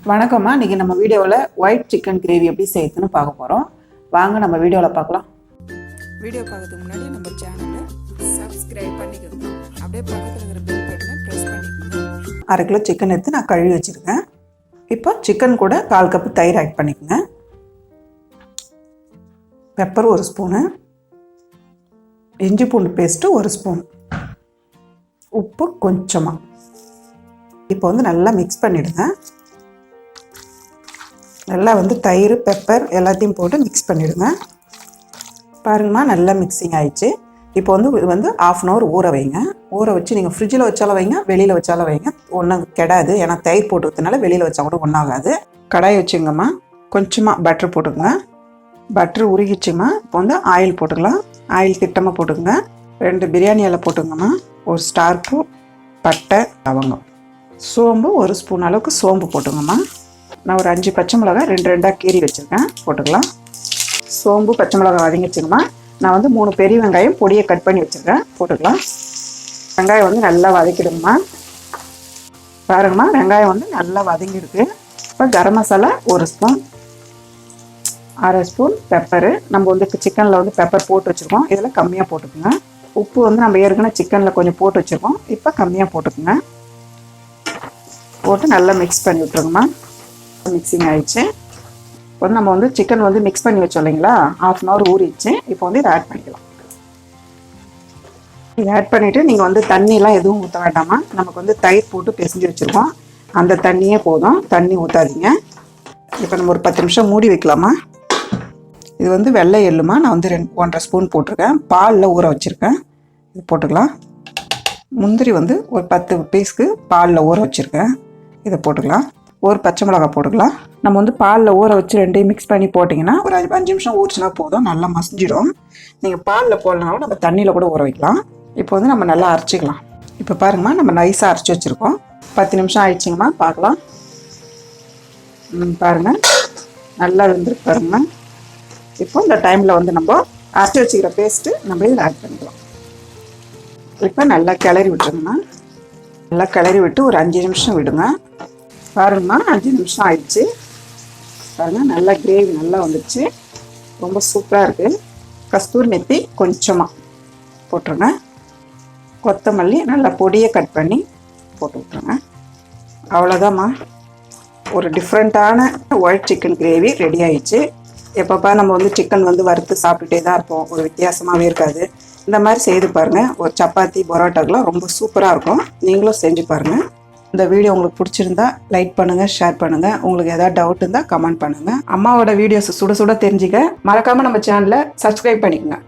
வணக்கம்மா. இன்றைக்கி நம்ம வீடியோவில் ஒயிட் சிக்கன் கிரேவி எப்படி செய்யுதுன்னு பார்க்க போகிறோம். வாங்க நம்ம வீடியோவில் பார்க்கலாம். வீடியோ பார்க்கறதுக்கு முன்னாடி நம்ம சேனலை சப்ஸ்கிரைப் பண்ணிக்கோங்க. அப்படியே பக்கத்தில் இருக்கிற பெல் பட்டனை ப்ரெஸ் பண்ணிக்கோங்க. 1/2 கிலோ சிக்கன் எடுத்து நான் கழுவி வச்சுருக்கேன். இப்போ சிக்கன் கூட 1/4 கப்பு தயிர் ஆட் பண்ணிக்கோங்க. பெப்பர் 1 ஸ்பூனு, இஞ்சி பூண்டு பேஸ்ட்டு 1 ஸ்பூன், உப்பு கொஞ்சமாக. இப்போ நல்லா மிக்ஸ் பண்ணிவிடுங்க. நல்லா தயிர் பெப்பர் எல்லாத்தையும் போட்டு மிக்ஸ் பண்ணிவிடுங்க. பாருங்கம்மா, நல்லா மிக்சிங் ஆயிடுச்சு. இப்போ இது 1/2 அன் ஹவர் ஊற வைங்க. ஊற வச்சு நீங்கள் ஃப்ரிட்ஜில் வச்சாலும் வைங்க, வெளியில் வச்சாலும் வைங்க, ஒன்றும் கெடாது. ஏன்னா தயிர் போட்டுக்கிறதுனால வெளியில் வச்சா கூட ஒன்றாகாது. கடாய் வச்சுங்கம்மா, கொஞ்சமாக பட்டர் போட்டுக்கோங்க. பட்டர் உருகிச்சுமா. இப்போ ஆயில் போட்டுக்கலாம். ஆயில் திட்டமாக போட்டுக்கோங்க. 2 பிரியாணி இலை போட்டுக்கோங்கம்மா. 1 ஸ்டார் பூ, பட்டை, லவங்கம், சோம்பு 1 ஸ்பூன் அளவுக்கு சோம்பு போட்டுங்கம்மா. நான் ஒரு 5 பச்சை மிளகாய் 2 கீறி வச்சுருக்கேன், போட்டுக்கலாம். சோம்பு பச்சை மிளகாய் வதங்கிச்சுங்கம்மா. நான் 3 பெரிய வெங்காயம் பொடியை கட் பண்ணி வச்சுருக்கேன், போட்டுக்கலாம். வெங்காயம் நல்லா வதக்கிடுங்கம்மா. பாருங்கம்மா, வெங்காயம் நல்லா வதங்கிருக்கு. இப்போ garam masala 1 spoon, 1/2 spoon pepper. நம்ம சிக்கனில் பெப்பர் போட்டு வச்சுருக்கோம், இதில் கம்மியாக போட்டுக்கோங்க. உப்பு நம்ம ஏற்கனவே சிக்கனில் கொஞ்சம் போட்டு வச்சுருக்கோம், இப்போ கம்மியாக போட்டுக்கோங்க. போட்டு நல்லா மிக்ஸ் பண்ணி விட்ருங்கம்மா. மிக்சிங் ஆயிடுச்சு. இப்போ நம்ம சிக்கன் மிக்ஸ் பண்ணி வச்சோம் இல்லைங்களா, 1/2 அன் ஹவர் ஊறிடுச்சு. இப்போ இதை ஆட் பண்ணிக்கலாம். இதை ஆட் பண்ணிவிட்டு நீங்கள் தண்ணியெலாம் எதுவும் ஊற்ற வேண்டாமா. நமக்கு தயிர் போட்டு பிசைஞ்சு வச்சுருக்கோம், அந்த தண்ணியே போதும். தண்ணி ஊற்றாதீங்க. இப்போ நம்ம ஒரு 10 நிமிஷம் மூடி வைக்கலாமா. இது வெள்ளை எள்ளுமா. நான் 1.5 ஸ்பூன் போட்டிருக்கேன், பாலில் ஊற வச்சுருக்கேன். இது போட்டுக்கலாம். முந்திரி ஒரு 10 பீஸ்க்கு பாலில் ஊற வச்சுருக்கேன், இதை போட்டுக்கலாம். ஒரு பச்சை மிளகாய் போட்டுக்கலாம். நம்ம பாலில் ஊற வச்சு 2ஐயும் மிக்ஸ் பண்ணி போட்டிங்கன்னா ஒரு 5 நிமிஷம் ஊறிச்சுனா போதும், நல்லா மசிஞ்சிடும். நீங்கள் பாலில் போடலனாலும் நம்ம தண்ணியில் கூட ஊற வைக்கலாம். இப்போ நம்ம நல்லா அரைச்சிக்கலாம். இப்போ பாருங்கம்மா, நம்ம நைஸாக அரைச்சி வச்சுருக்கோம். 10 நிமிஷம் ஆயிடுச்சுங்கம்மா, பார்க்கலாம். பாருங்கள், நல்லா வெந்திருக்கு பாருங்கம்மா. இப்போ இந்த டைமில் நம்ம அரைச்சி வச்சுக்கிற பேஸ்ட்டு நம்ம இதில் ஆட் பண்ணிக்கலாம். இப்போ நல்லா கிளறி விட்டுருங்கம்மா. நல்லா கிளறி விட்டு ஒரு 5 நிமிஷம் விடுங்க. பாருங்கம்மா, 5 நிமிஷம் ஆயிடுச்சு. பாருங்கள், நல்லா கிரேவி நல்லா வந்துடுச்சு. ரொம்ப சூப்பராக இருக்குது. கஸ்தூரி மெத்தி கொஞ்சமாக போட்டுருங்க. கொத்தமல்லி நல்லா பொடியை கட் பண்ணி போட்டு விட்ருங்க. அவ்வளோதாம்மா, ஒரு டிஃப்ரெண்ட்டான ஒயிட் சிக்கன் கிரேவி ரெடி ஆயிடுச்சு. எப்பப்போ நம்ம சிக்கன் வறுத்து சாப்பிட்டுட்டே தான் இருப்போம், ஒரு வித்தியாசமாகவே இருக்காது. இந்த மாதிரி செய்து பாருங்கள். ஒரு சப்பாத்தி பரோட்டாக்கெலாம் ரொம்ப சூப்பராக இருக்கும். நீங்களும் செஞ்சு பாருங்கள். இந்த வீடியோ உங்களுக்கு பிடிச்சிருந்தா லைக் பண்ணுங்கள், ஷேர் பண்ணுங்கள். உங்களுக்கு ஏதாவது டவுட் இருந்தால் கமெண்ட் பண்ணுங்கள். அம்மாவோட வீடியோஸ் சுட சுட தெரிஞ்சுக்க மறக்காமல் நம்ம சேனலை சப்ஸ்கிரைப் பண்ணிக்கோங்க.